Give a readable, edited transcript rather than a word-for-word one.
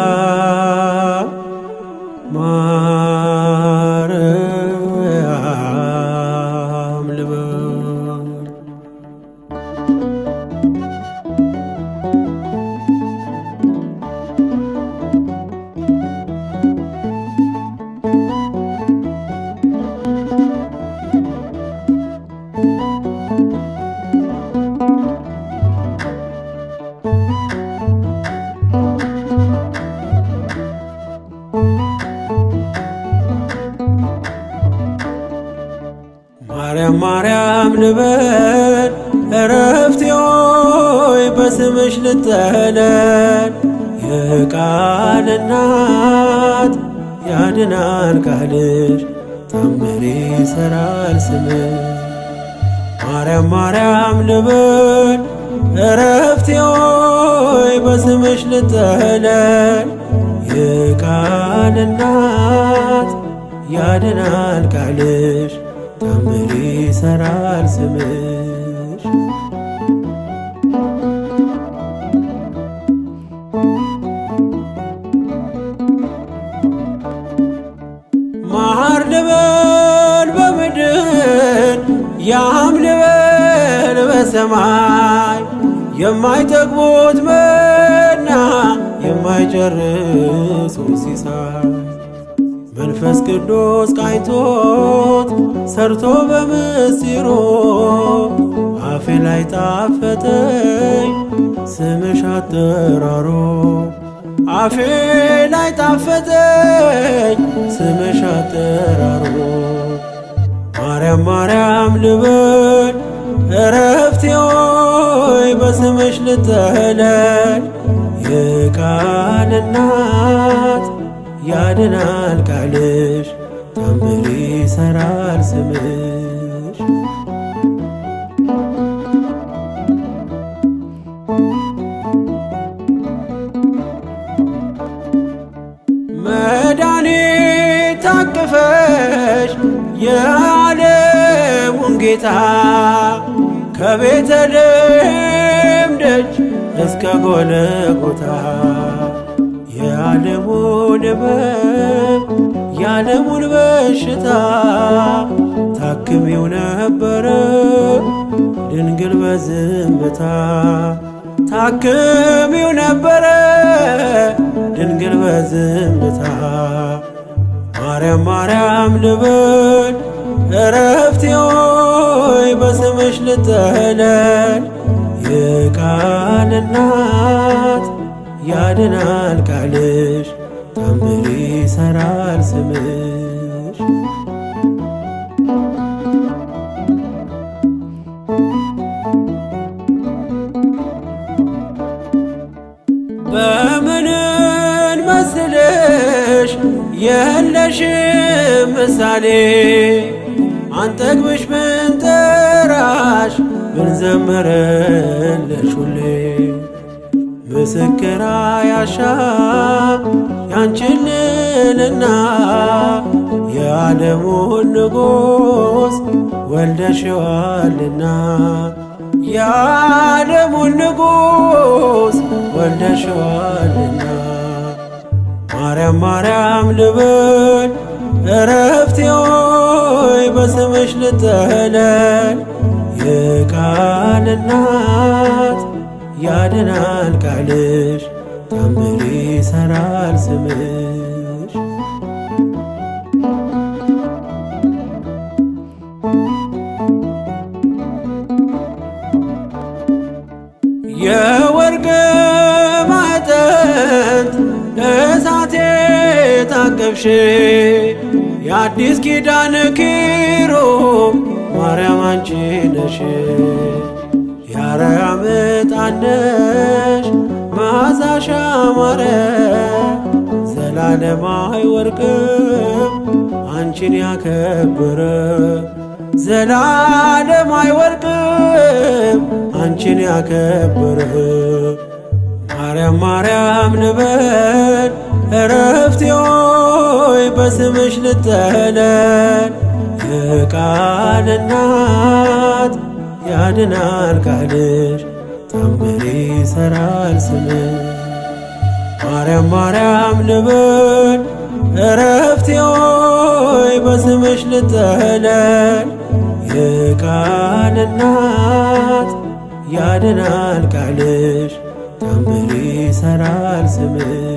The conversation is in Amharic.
ማርያም ማርያም ልበል። ማርያም ማርያም ልበል እረፍቴ ሆይ በስምሽ ልጠለል። የቃል እናት ያድናል ቃልሽ ታምር ይሠራል ስምሽ። ማርያም ማርያም ልበል እረፍቴ ሆይ በስምሽ ልጠለል። የቃል እናት ያድናል ቃልሽ ታምር ይሠራል ስምሽ። ማር ልበል በምድር ያም ልበል በሰማይ የማይጠግቡት መና የማይጨርሱት ሲሳይ መንፈስ ቅዱስ ቃኝቶት ሰርቶ በምስጢሩ አፌ ላይ ጣፈጠኝ ስምሽ አጠራሩ። አፌ ላይ ጣፈጠኝ ስምሽ አጠራሩ። ማርያም ማርያም ልበል እረፍቴ ሆይ በስምሽ ልጠለል። የቃል እናት ያድናል ቃልሽ ታምር ይሠራል ስምሽ። መድኃኒት ታቅፈሽ የዓለሙን ጌታ ከቤተልሔም ደጅ እስከ ጎልጎታ የዓለሙን ሕመም የዓለሙን በሽታ ታክሚው ነበረ ድንግል በዝምታ። ታክሚው ነበረ ድንግል በዝምታ። ማርያም ማርያም ልበል እረፍቴ ሆይ በስምሽ ልጠለል። የቃል እናት ያድናል ቃልሽ ታምር ይሠራል ስምሽ። በምንን መስልሽ የለሽም ምሳሌ አንጠግብሽ ብንጠራሽ ብንዘምርልሽ ሁሌ። ምስክር አያሻም ያንቺን ልዕልና የዓለሙን ንጉሥ ወልደሽዋልና። የዓለሙን ንጉሥ ወልደሽዋልና። ማርያም ማርያም ልበል እረፍቴ ሆይ በስምሽ ልጠለል። የቃል እናት ያድናል ቃልሽ ታምር ይሠራል ስምሽ። የወርቅ ማዕጠንት እሳቴ ታቀፍሽ የአዲስ ኪዳን ኪሩብ ማርያም አንቺ ነሽ። የአርያም ዕጣን ነሽ መዓዛሽ ያማረ ዘላለም አይወድቅም አንቺን ያከበረ። ዘላለም አይወድቅም አንቺን ያከበረ። ማርያም ማርያም ልበል እረፍቴ ሆይ በስምሽ ልጠለል። የቃል እናት ያድናል ቃልሽ ታምር ይሰራል ስምሽ። ማርያም ማርያም ልበል እረፍቴ ሆይ በስምሽ ልጠለል። የቃል እናት ያድናል ቃልሽ ታምር ይሰራል ስምሽ።